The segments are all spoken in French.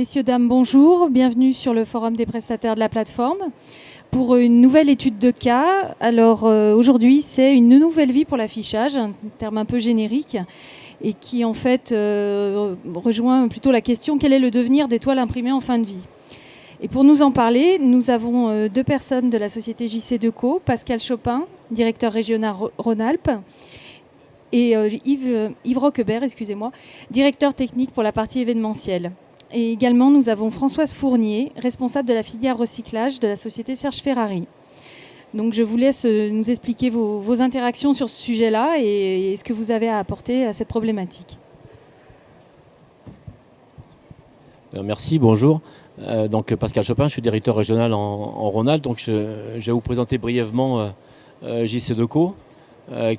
Messieurs, dames, bonjour. Bienvenue sur le forum des prestataires de la plateforme pour une nouvelle étude de cas. Alors aujourd'hui, c'est une nouvelle vie pour l'affichage, un terme un peu générique et qui en fait rejoint plutôt la question: quel est le devenir des toiles imprimées en fin de vie? Et pour nous en parler, nous avons deux personnes de la société JC2Co, Pascal Chopin, directeur régional Rhône-Alpes, et Yves Roquebert, directeur technique pour la partie événementielle. Et également, nous avons Françoise Fournier, responsable de la filière recyclage de la société Serge Ferrari. Donc je vous laisse nous expliquer vos interactions sur ce sujet-là et ce que vous avez à apporter à cette problématique. Merci, bonjour. Donc Pascal Chopin, je suis directeur régional en Rhône-Alpes. Donc je vais vous présenter brièvement JC2Co,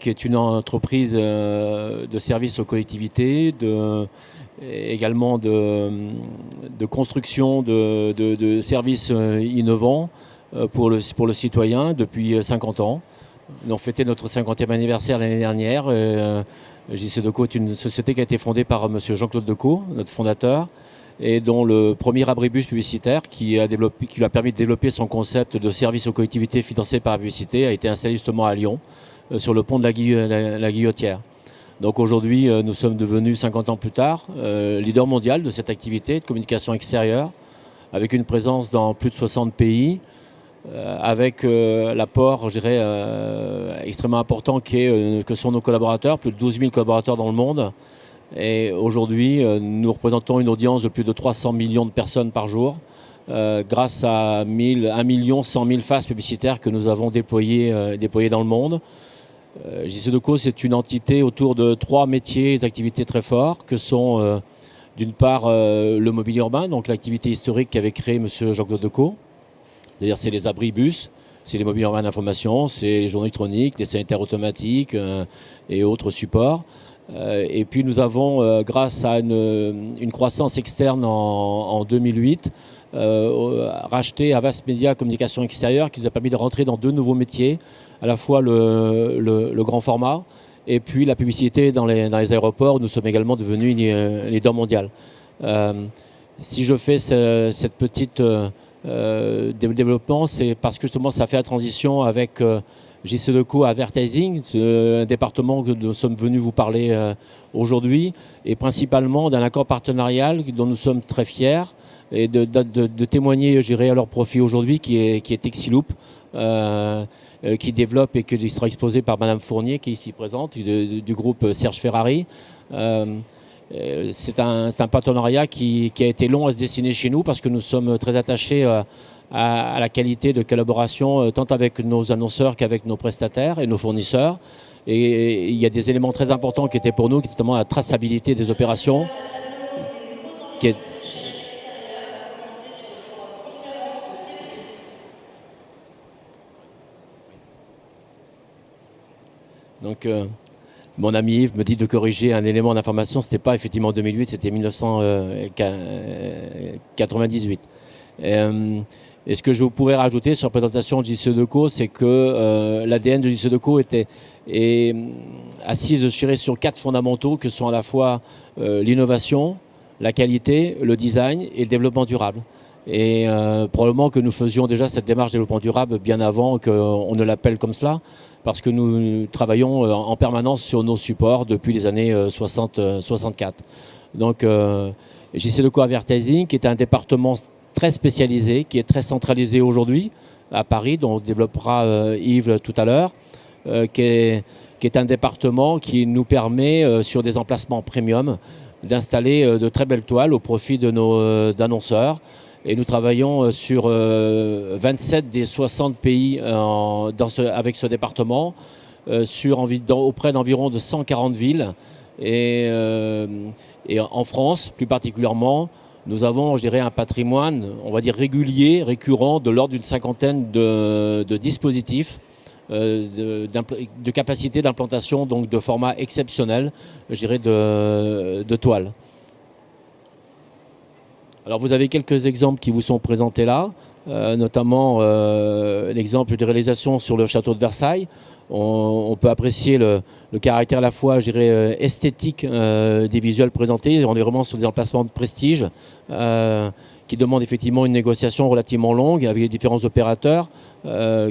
qui est une entreprise de services aux collectivités, également de construction de services innovants pour le citoyen depuis 50 ans. On fêtait notre 50e anniversaire l'année dernière. JC2Co est une société qui a été fondée par M. Jean-Claude Decaux, notre fondateur, et dont le premier abribus publicitaire qui lui a permis de développer son concept de service aux collectivités financé par la publicité a été installé justement à Lyon, sur le pont de la Guillotière. Donc aujourd'hui, nous sommes devenus 50 ans plus tard leader mondial de cette activité de communication extérieure, avec une présence dans plus de 60 pays, avec l'apport, je dirais, extrêmement important que sont nos collaborateurs, plus de 12 000 collaborateurs dans le monde. Et aujourd'hui, nous représentons une audience de plus de 300 millions de personnes par jour, grâce à 1 100 000 faces publicitaires que nous avons déployées dans le monde. JC2Co, c'est une entité autour de 3 métiers et activités très forts, que sont d'une part le mobilier urbain, donc l'activité historique qu'avait créé M. Jean-Claude Decaux. C'est-à-dire c'est les abribus, c'est les mobiliers urbains d'information, c'est les journaux électroniques, les sanitaires automatiques et autres supports. Et puis nous avons, grâce à une croissance externe en 2008, racheté Havas Media Communication Extérieure, qui nous a permis de rentrer dans 2 nouveaux métiers, à la fois le grand format et puis la publicité dans les aéroports, où nous sommes également devenus leader mondial. Si je fais cette petite développement, c'est parce que justement ça fait la transition avec JC2Co Advertising, un département que nous sommes venus vous parler aujourd'hui, et principalement d'un accord partenarial dont nous sommes très fiers, et de témoigner, je dirais, à leur profit aujourd'hui, qui est Texiloop, qui développe et qui sera exposé par Madame Fournier, qui est ici présente, du groupe Serge Ferrari. C'est un partenariat qui a été long à se dessiner chez nous, parce que nous sommes très attachés à la qualité de collaboration, tant avec nos annonceurs qu'avec nos prestataires et nos fournisseurs. Et il y a des éléments très importants qui étaient pour nous, qui étaient notamment la traçabilité des opérations. Donc, mon ami Yves me dit de corriger un élément d'information. Ce n'était pas effectivement 2008, c'était 1998. Et ce que je pourrais rajouter sur la présentation de JC2Co, c'est que l'ADN de JC2Co est assise, je dirais, sur 4 fondamentaux, que sont à la fois l'innovation, la qualité, le design et le développement durable. Et probablement que nous faisions déjà cette démarche de développement durable bien avant qu'on ne l'appelle comme cela, parce que nous travaillons en permanence sur nos supports depuis les années 60-64. Donc JC2Co Advertising, qui est un département très spécialisé, qui est très centralisé aujourd'hui à Paris, dont développera Yves tout à l'heure, qui est un département qui nous permet, sur des emplacements premium, d'installer de très belles toiles au profit de nos annonceurs. Et nous travaillons sur 27 des 60 pays avec ce département, auprès d'environ de 140 villes. Et en France, plus particulièrement, nous avons, je dirais, un patrimoine, on va dire régulier, récurrent, de l'ordre d'une 50aine de dispositifs, de capacité d'implantation, donc de format exceptionnel, je dirais, de toiles. Alors vous avez quelques exemples qui vous sont présentés là, notamment l'exemple de réalisation sur le château de Versailles. on peut apprécier le caractère à la fois, je dirais, esthétique des visuels présentés. On est vraiment sur des emplacements de prestige qui demandent effectivement une négociation relativement longue avec les différents opérateurs,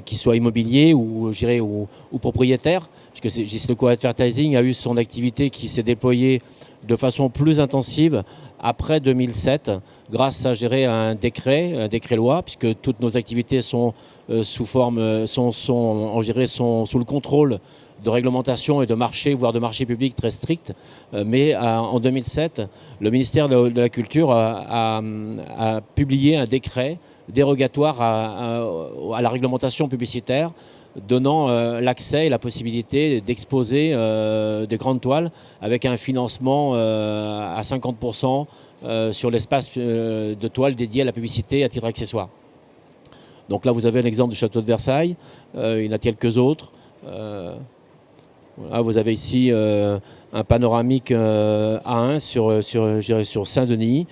qu'ils soient immobiliers ou, je dirais, ou propriétaires, puisque JC Deco Advertising a eu son activité qui s'est déployée de façon plus intensive après 2007, grâce à, je dirais, à un décret loi, puisque toutes nos activités sont sous le contrôle de réglementation et de marché, voire de marché public très strict. Mais en 2007, le ministère de la Culture a publié un décret dérogatoire à la réglementation publicitaire, donnant l'accès et la possibilité d'exposer des grandes toiles avec un financement à 50% sur l'espace de toiles dédié à la publicité à titre accessoire. Donc là, vous avez un exemple du château de Versailles, il y en a quelques autres. Voilà, vous avez ici un panoramique A1 sur Saint-Denis.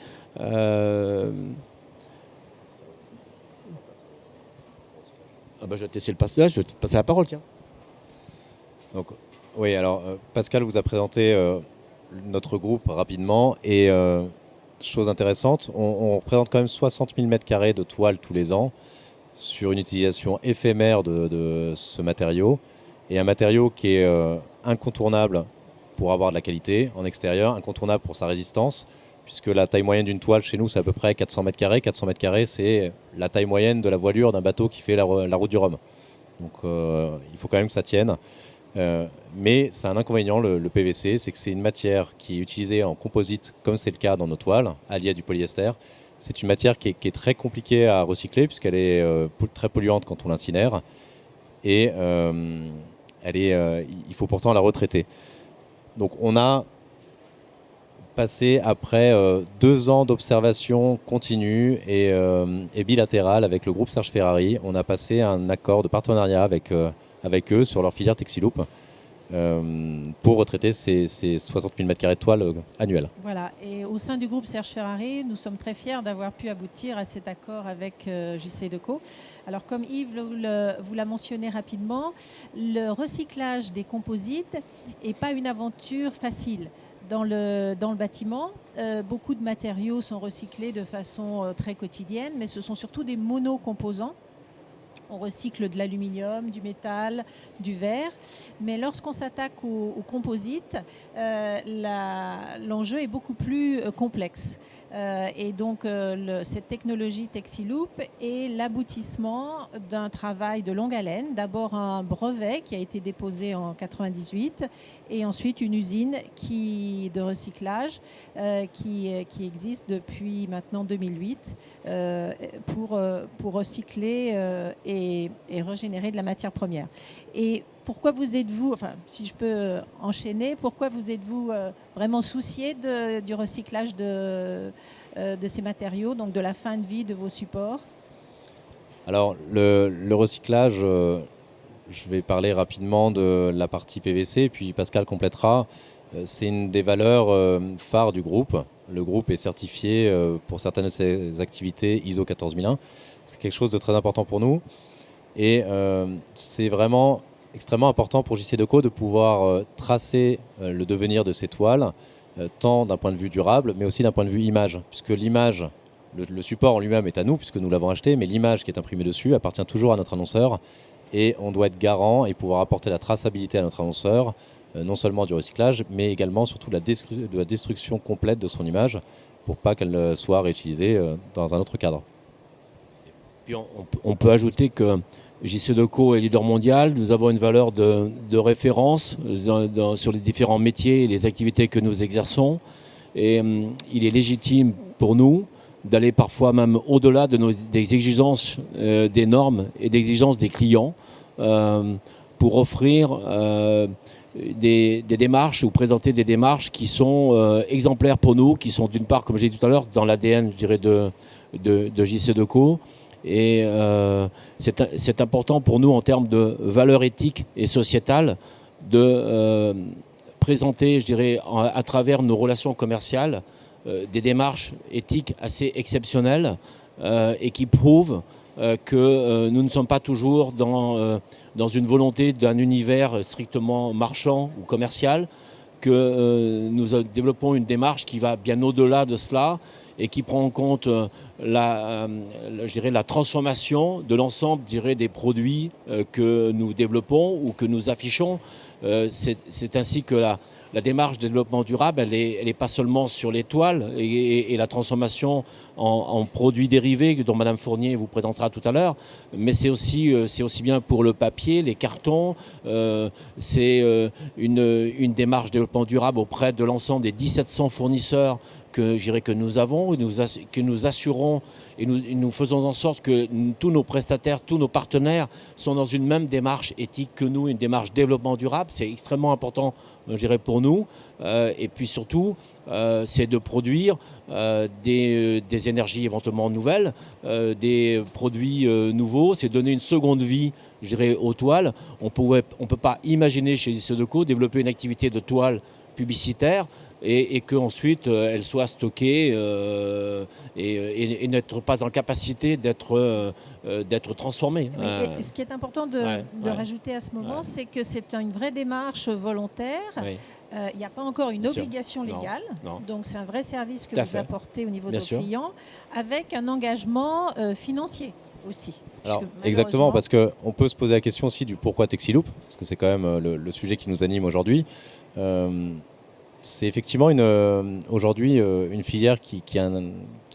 Je vais te laisser je vais te passer la parole, tiens. Donc, oui, alors Pascal vous a présenté notre groupe rapidement et chose intéressante, on représente quand même 60 000 m² de toile tous les ans sur une utilisation éphémère de ce matériau et un matériau qui est incontournable pour avoir de la qualité en extérieur, incontournable pour sa résistance, puisque la taille moyenne d'une toile chez nous c'est à peu près 400 m². 400 m², c'est la taille moyenne de la voilure d'un bateau qui fait la route du Rhum. Donc il faut quand même que ça tienne. Mais c'est un inconvénient, le PVC, c'est que c'est une matière qui est utilisée en composite, comme c'est le cas dans nos toiles, alliée à du polyester. C'est une matière qui est très compliquée à recycler, puisqu'elle est très polluante quand on l'incinère. Et il faut pourtant la retraiter. Donc on a passé, après 2 ans d'observation continue et bilatérale avec le groupe Serge Ferrari, on a passé un accord de partenariat avec eux sur leur filière Texiloop pour retraiter ces 60 000 m² de toile annuelles. Voilà, et au sein du groupe Serge Ferrari, nous sommes très fiers d'avoir pu aboutir à cet accord avec JC Deco. Alors comme Yves vous l'a mentionné rapidement, le recyclage des composites n'est pas une aventure facile. Dans le bâtiment, beaucoup de matériaux sont recyclés de façon très quotidienne, mais ce sont surtout des monocomposants. On recycle de l'aluminium, du métal, du verre. Mais lorsqu'on s'attaque aux composites, l'enjeu est beaucoup plus complexe. Et donc, cette technologie Texiloop est l'aboutissement d'un travail de longue haleine. D'abord, un brevet qui a été déposé en 1998 et ensuite une usine de recyclage qui existe depuis maintenant 2008 pour recycler et régénérer de la matière première. Et pourquoi vous êtes-vous, enfin si je peux enchaîner, pourquoi vous êtes-vous vraiment soucié du recyclage de ces matériaux, donc de la fin de vie de vos supports? Alors le recyclage, je vais parler rapidement de la partie PVC, puis Pascal complétera. C'est une des valeurs phares du groupe. Le groupe est certifié pour certaines de ses activités ISO 14001. C'est quelque chose de très important pour nous. Et c'est vraiment extrêmement important pour JC Deco de pouvoir tracer le devenir de ces toiles, tant d'un point de vue durable, mais aussi d'un point de vue image. Puisque l'image, le support en lui-même est à nous, puisque nous l'avons acheté, mais l'image qui est imprimée dessus appartient toujours à notre annonceur. Et on doit être garant et pouvoir apporter la traçabilité à notre annonceur, non seulement du recyclage, mais également surtout de la destruction complète de son image, pour pas qu'elle soit réutilisée dans un autre cadre. Puis on peut ajouter que JC Deco est leader mondial. Nous avons une valeur de référence sur les différents métiers et les activités que nous exerçons. Et il est légitime pour nous d'aller parfois même au-delà des exigences des normes et des exigences des clients pour offrir des démarches ou présenter des démarches qui sont exemplaires pour nous, qui sont d'une part, comme j'ai dit tout à l'heure, dans l'ADN, je dirais, de JC Deco. Et c'est important pour nous en termes de valeurs éthiques et sociétales de présenter, je dirais, à travers nos relations commerciales, des démarches éthiques assez exceptionnelles et qui prouvent que nous ne sommes pas toujours dans une volonté d'un univers strictement marchand ou commercial, que nous développons une démarche qui va bien au-delà de cela et qui prend en compte je dirais, la transformation de l'ensemble des produits que nous développons ou que nous affichons. C'est ainsi que la démarche de développement durable, elle est pas seulement sur les toiles et la transformation en produits dérivés dont Madame Fournier vous présentera tout à l'heure, mais c'est aussi bien pour le papier, les cartons. C'est une démarche de développement durable auprès de l'ensemble des 1700 fournisseurs que nous avons, que nous assurons et nous faisons en sorte que tous nos prestataires, tous nos partenaires sont dans une même démarche éthique que nous, une démarche développement durable. C'est extrêmement important, je dirais, pour nous. Et puis surtout, c'est de produire des énergies éventuellement nouvelles, des produits nouveaux. C'est donner une seconde vie, je dirais, aux toiles. On ne peut pas imaginer chez JCDecaux développer une activité de toile publicitaire et qu'ensuite elle soit stockée et n'être pas en capacité d'être transformée. Ce qui est important de rajouter à ce moment, c'est que c'est une vraie démarche volontaire. Oui. Il n'y a pas encore une obligation légale. Non. Donc c'est un vrai service que Tout à vous fait. apportez au niveau de Bien vos sûr. clients, avec un engagement financier aussi. Alors, Puisque exactement, malheureusement- parce qu'on peut se poser la question aussi du pourquoi Texiloop, parce que c'est quand même le sujet qui nous anime aujourd'hui. C'est effectivement aujourd'hui une filière qui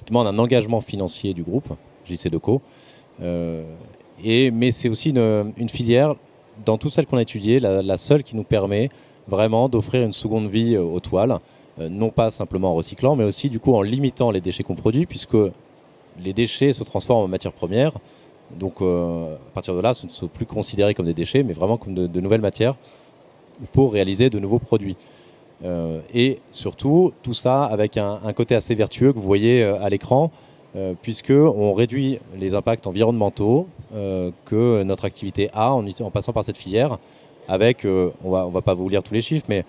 demande un engagement financier du groupe, JCDecaux. Mais c'est aussi une filière, dans toutes celles qu'on a étudiées, la seule qui nous permet vraiment d'offrir une seconde vie aux toiles, non pas simplement en recyclant, mais aussi du coup en limitant les déchets qu'on produit, puisque les déchets se transforment en matière première. Donc à partir de là, ce ne sont plus considérés comme des déchets, mais vraiment comme de nouvelles matières pour réaliser de nouveaux produits. Et surtout, tout ça avec un côté assez vertueux que vous voyez à l'écran, puisqu'on réduit les impacts environnementaux que notre activité a en passant par cette filière, avec, on va pas vous lire tous les chiffres, mais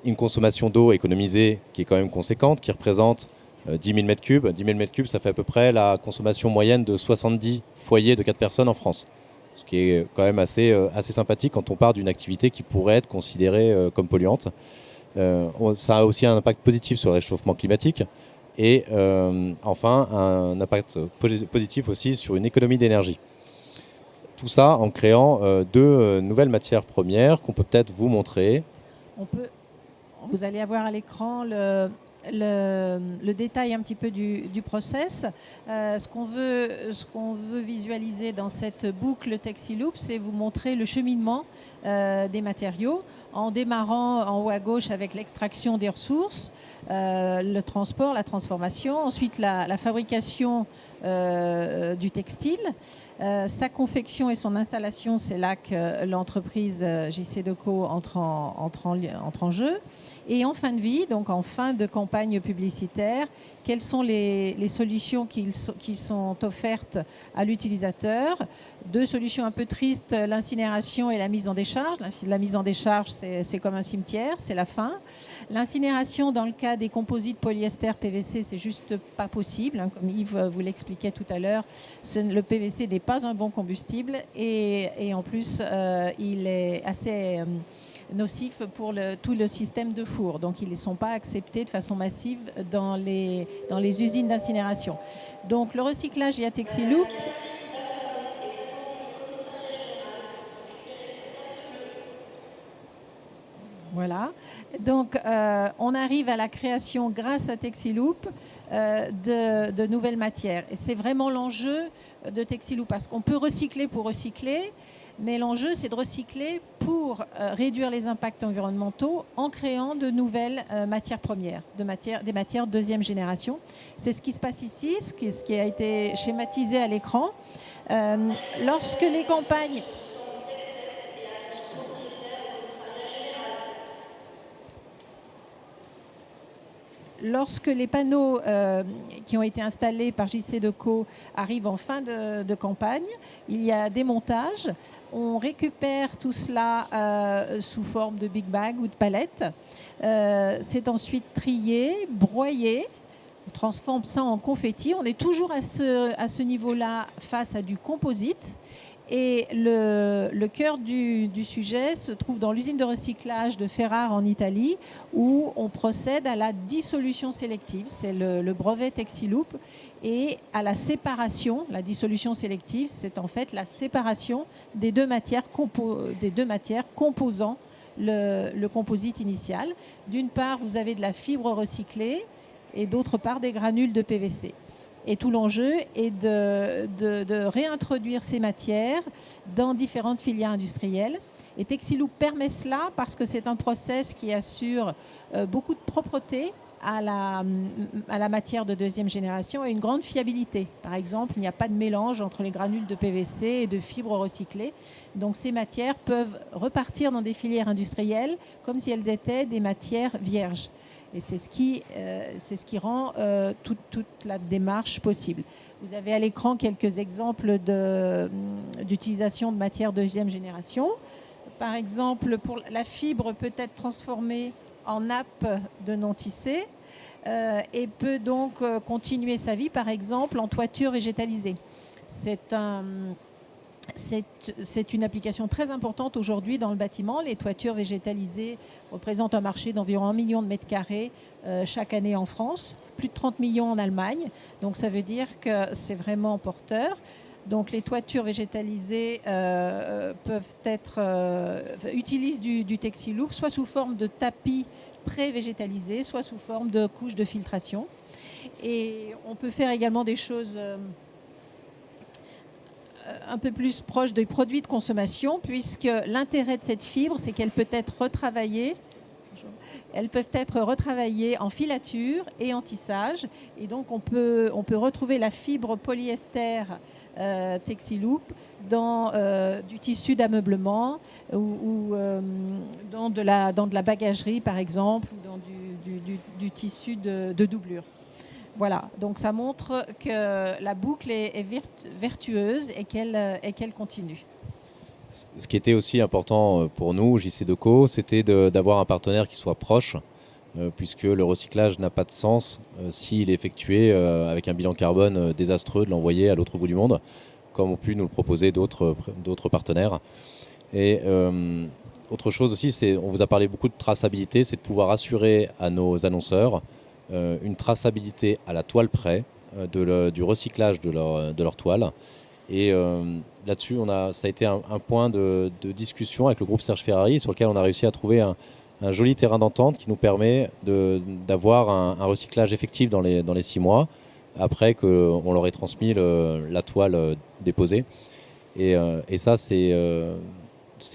une consommation d'eau économisée qui est quand même conséquente, qui représente 10 000 m3. 10 000 m3, ça fait à peu près la consommation moyenne de 70 foyers de 4 personnes en France. Ce qui est quand même assez sympathique quand on part d'une activité qui pourrait être considérée comme polluante. Ça a aussi un impact positif sur le réchauffement climatique et enfin un impact positif aussi sur une économie d'énergie. Tout ça en créant deux nouvelles matières premières qu'on peut peut-être vous montrer. Vous allez avoir à l'écran le détail un petit peu du process. Ce qu'on veut visualiser dans cette boucle Texiloop, c'est vous montrer le cheminement des matériaux, en démarrant en haut à gauche avec l'extraction des ressources, le transport, la transformation, ensuite la fabrication du textile, sa confection et son installation, c'est là que l'entreprise JCDecaux entre en jeu. Et en fin de vie, donc en fin de campagne publicitaire, quelles sont les solutions qui sont offertes à l'utilisateur? Deux solutions un peu tristes, l'incinération et la mise en décharge. La mise en décharge, c'est comme un cimetière, c'est la fin. L'incinération, dans le cas des composites polyester PVC, c'est juste pas possible. Hein, comme Yves vous l'expliquait tout à l'heure, le PVC n'est pas un bon combustible et en plus, il est assez nocif pour tout le système de four. Donc, ils ne sont pas acceptés de façon massive dans les usines d'incinération. Donc, le recyclage via Texiloop. Voilà. Donc, on arrive à la création, grâce à Texiloop, de nouvelles matières. Et c'est vraiment l'enjeu de Texiloop, parce qu'on peut recycler pour recycler, mais l'enjeu, c'est de recycler pour réduire les impacts environnementaux en créant de nouvelles matières premières, des matières deuxième génération. C'est ce qui se passe ici, ce qui a été schématisé à l'écran. Lorsque les campagnes... Lorsque les panneaux qui ont été installés par JCDecaux arrivent en fin de campagne, il y a des montages. On récupère tout cela sous forme de big bag ou de palettes. C'est ensuite trié, broyé. transforme ça en confetti. On est toujours à ce niveau-là face à du composite. Et le cœur du sujet se trouve dans l'usine de recyclage de Ferrare en Italie, où on procède à la dissolution sélective. C'est le brevet Texiloop. Et à la séparation, la dissolution sélective, c'est en fait la séparation des deux matières composant le composite initial. D'une part, vous avez de la fibre recyclée et d'autre part, des granules de PVC. Et tout l'enjeu est de réintroduire ces matières dans différentes filières industrielles. Et Texiloop permet cela parce que c'est un process qui assure beaucoup de propreté à la matière de deuxième génération et une grande fiabilité. Par exemple, il n'y a pas de mélange entre les granules de PVC et de fibres recyclées. Donc ces matières peuvent repartir dans des filières industrielles comme si elles étaient des matières vierges. Et c'est ce qui rend toute la démarche possible. Vous avez à l'écran quelques exemples d'utilisation de matières deuxième génération. Par exemple, pour la fibre peut être transformée en nappe de non-tissé et peut donc continuer sa vie, par exemple, en toiture végétalisée. C'est une application très importante aujourd'hui dans le bâtiment. Les toitures végétalisées représentent un marché d'environ 1 million de mètres carrés chaque année en France, plus de 30 millions en Allemagne. Donc ça veut dire que c'est vraiment porteur. Donc les toitures végétalisées utilisent du Texiloop, soit sous forme de tapis pré-végétalisés, soit sous forme de couches de filtration. Et on peut faire également des choses un peu plus proche des produits de consommation, puisque l'intérêt de cette fibre, c'est qu'elle peut être retravaillée. Elles peuvent être retravaillées en filature et en tissage. Et donc, on peut retrouver la fibre polyester Texiloop dans du tissu d'ameublement ou dans de la bagagerie, par exemple, ou dans du tissu de doublure. Voilà, donc ça montre que la boucle est vertueuse et qu'elle continue. Ce qui était aussi important pour nous, JC Deco, c'était d'avoir un partenaire qui soit proche, puisque le recyclage n'a pas de sens s'il est effectué avec un bilan carbone désastreux, de l'envoyer à l'autre bout du monde, comme ont pu nous le proposer d'autres partenaires. Et autre chose aussi, on vous a parlé beaucoup de traçabilité, c'est de pouvoir assurer à nos annonceurs une traçabilité à la toile près du recyclage de leur toile. Et là-dessus, ça a été un point de discussion avec le groupe Serge Ferrari sur lequel on a réussi à trouver un joli terrain d'entente qui nous permet d'avoir un recyclage effectif dans les 6 mois après qu'on leur ait transmis la toile déposée. Et ça, c'est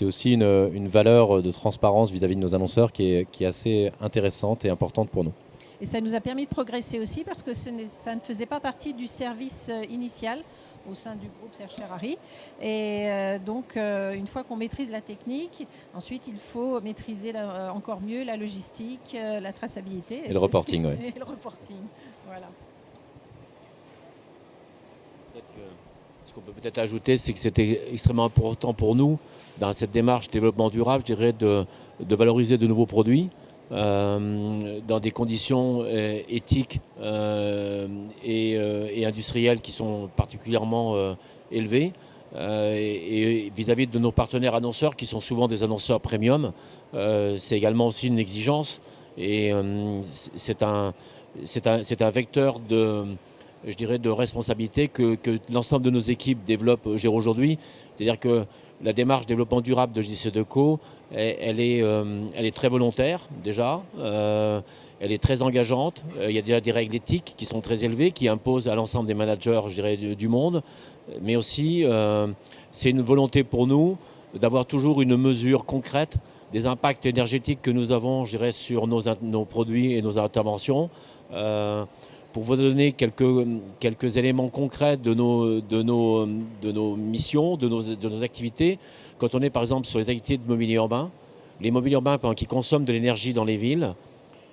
aussi une valeur de transparence vis-à-vis de nos annonceurs qui est assez intéressante et importante pour nous. Et ça nous a permis de progresser aussi parce que ça ne faisait pas partie du service initial au sein du groupe Serge Ferrari. Et donc, une fois qu'on maîtrise la technique, ensuite, il faut maîtriser encore mieux la logistique, la traçabilité. Et le reporting, oui. Et le reporting, voilà. Ce qu'on peut peut-être ajouter, c'est que c'était extrêmement important pour nous, dans cette démarche développement durable, je dirais, de valoriser de nouveaux produits. Dans des conditions éthiques et industrielles qui sont particulièrement élevées et vis-à-vis de nos partenaires annonceurs qui sont souvent des annonceurs premium, c'est également aussi une exigence et c'est un vecteur je dirais, de responsabilité que l'ensemble de nos équipes gèrent aujourd'hui. C'est-à-dire que la démarche développement durable de JC Deco, elle est très volontaire déjà, elle est très engageante. Il y a déjà des règles éthiques qui sont très élevées, qui imposent à l'ensemble des managers, je dirais, du monde. Mais aussi, c'est une volonté pour nous d'avoir toujours une mesure concrète des impacts énergétiques que nous avons, je dirais, sur nos produits et nos interventions. Pour vous donner quelques éléments concrets de nos missions, de nos activités, quand on est par exemple sur les activités de mobilier urbain, les mobiliers urbains qui consomment de l'énergie dans les villes,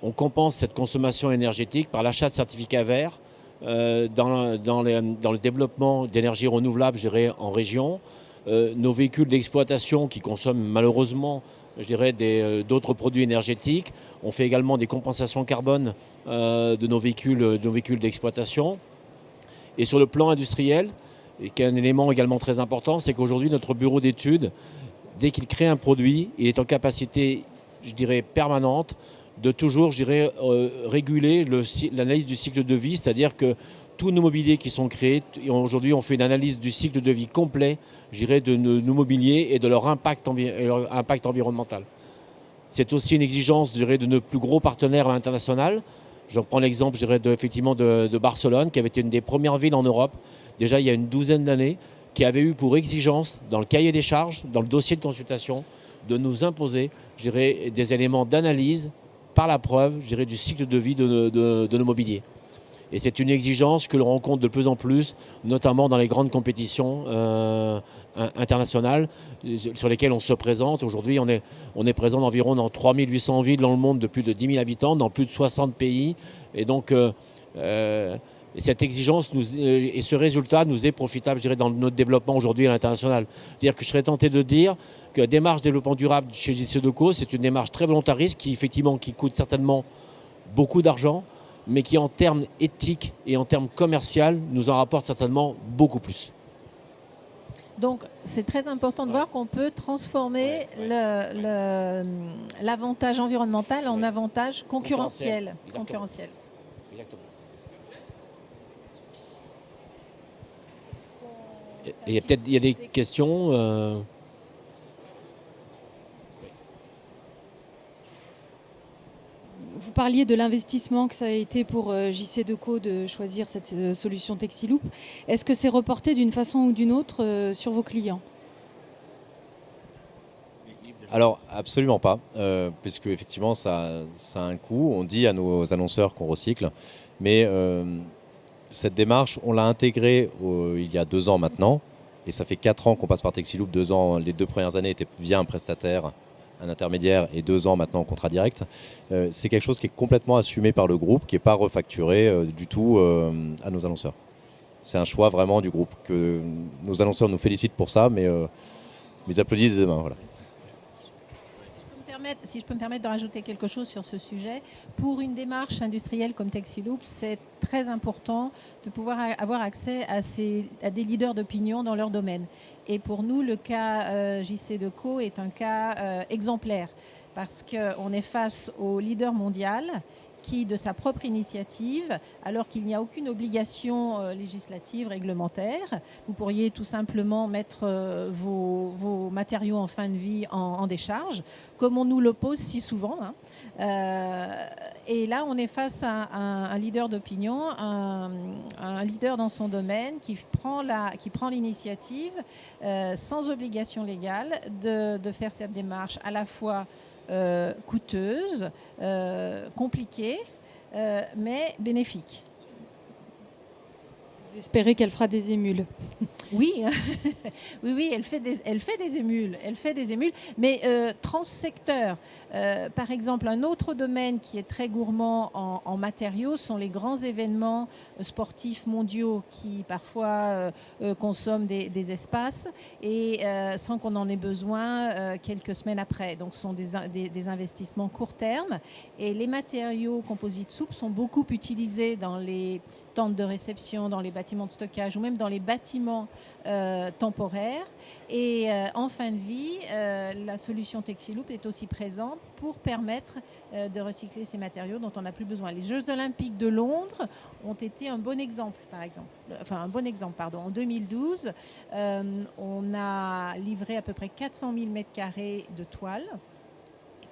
on compense cette consommation énergétique par l'achat de certificats verts dans le développement d'énergie renouvelable gérée en région. Nos véhicules d'exploitation qui consomment malheureusement je dirais, d'autres produits énergétiques. On fait également des compensations carbone de nos véhicules d'exploitation. Et sur le plan industriel, et qui est un élément également très important, c'est qu'aujourd'hui, notre bureau d'études, dès qu'il crée un produit, il est en capacité, je dirais, permanente de toujours, je dirais, réguler l'analyse du cycle de vie, c'est-à-dire que tous nos mobiliers qui sont créés, aujourd'hui, on fait une analyse du cycle de vie complet, je dirais, de nos mobiliers et de leur impact environnemental. C'est aussi une exigence, je dirais, de nos plus gros partenaires à l'international. Je prends l'exemple, je dirais, de Barcelone, qui avait été une des premières villes en Europe, déjà il y a une douzaine d'années, qui avait eu pour exigence, dans le cahier des charges, dans le dossier de consultation, de nous imposer, je dirais, des éléments d'analyse par la preuve, je dirais, du cycle de vie de nos mobiliers. Et c'est une exigence que l'on rencontre de plus en plus, notamment dans les grandes compétitions internationales sur lesquelles on se présente. Aujourd'hui, on est présent environ dans 3800 villes dans le monde de plus de 10 000 habitants, dans plus de 60 pays. Et donc, cette exigence et ce résultat nous est profitable, je dirais, dans notre développement aujourd'hui à l'international. C'est-à-dire que je serais tenté de dire que la démarche développement durable chez JCE Decaux, c'est une démarche très volontariste qui coûte certainement beaucoup d'argent, mais qui en termes éthiques et en termes commerciaux nous en rapporte certainement beaucoup plus. Donc c'est très important de voir qu'on peut transformer l'avantage environnemental en avantage concurrentiel. Exactement. Et il y a des questions. Vous parliez de l'investissement que ça a été pour JCE Decaux de choisir cette solution Texiloop. Est-ce que c'est reporté d'une façon ou d'une autre sur vos clients ? Alors, absolument pas, puisque effectivement, ça a un coût. On dit à nos annonceurs qu'on recycle, mais cette démarche, on l'a intégrée il y a 2 ans maintenant, et ça fait 4 ans qu'on passe par Texiloop. 2 ans, les 2 premières années étaient via un prestataire, un intermédiaire, et 2 ans maintenant en contrat direct. C'est quelque chose qui est complètement assumé par le groupe, qui n'est pas refacturé du tout à nos annonceurs. C'est un choix vraiment du groupe, que nos annonceurs nous félicitent pour ça, mais ils applaudissent des mains. Voilà. Si je peux me permettre de rajouter quelque chose sur ce sujet, pour une démarche industrielle comme Texiloop, c'est très important de pouvoir avoir accès à des leaders d'opinion dans leur domaine. Et pour nous, le cas JCE Decaux est un cas exemplaire, parce qu'on est face au leader mondial qui, de sa propre initiative, alors qu'il n'y a aucune obligation législative, réglementaire, vous pourriez tout simplement mettre vos matériaux en fin de vie en décharge, comme on nous l'oppose si souvent. Et là, on est face à un leader d'opinion, un leader dans son domaine qui prend l'initiative, sans obligation légale, de faire cette démarche à la fois coûteuse, compliquée, mais bénéfique. Vous espérez qu'elle fera des émules ? Oui, oui, elle fait des émules, mais transsecteur. Par exemple, un autre domaine qui est très gourmand en matériaux sont les grands événements sportifs mondiaux qui parfois consomment des espaces et sans qu'on en ait besoin quelques semaines après. Donc, ce sont des investissements court terme et les matériaux composites souples sont beaucoup utilisés dans les tentes de réception, dans les bâtiments de stockage ou même dans les bâtiments temporaires. Et en fin de vie, la solution Texiloop est aussi présente pour permettre de recycler ces matériaux dont on n'a plus besoin. Les Jeux Olympiques de Londres ont été un bon exemple, En 2012, on a livré à peu près 400 000 m² de toile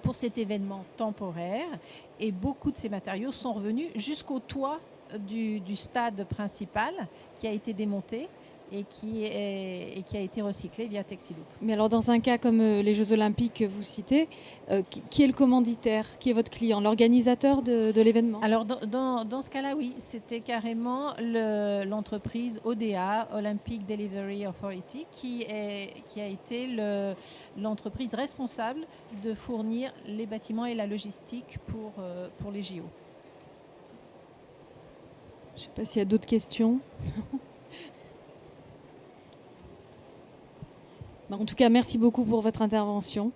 pour cet événement temporaire et beaucoup de ces matériaux sont revenus jusqu'au toit du stade principal qui a été démonté et qui a été recyclé via Texiloop. Mais alors dans un cas comme les Jeux Olympiques que vous citez, qui est le commanditaire ? Qui est votre client ? L'organisateur de l'événement ? Alors dans ce cas-là, oui, c'était carrément l'entreprise ODA, Olympic Delivery Authority, qui a été l'entreprise responsable de fournir les bâtiments et la logistique pour les JO. Je ne sais pas s'il y a d'autres questions. En tout cas, merci beaucoup pour votre intervention.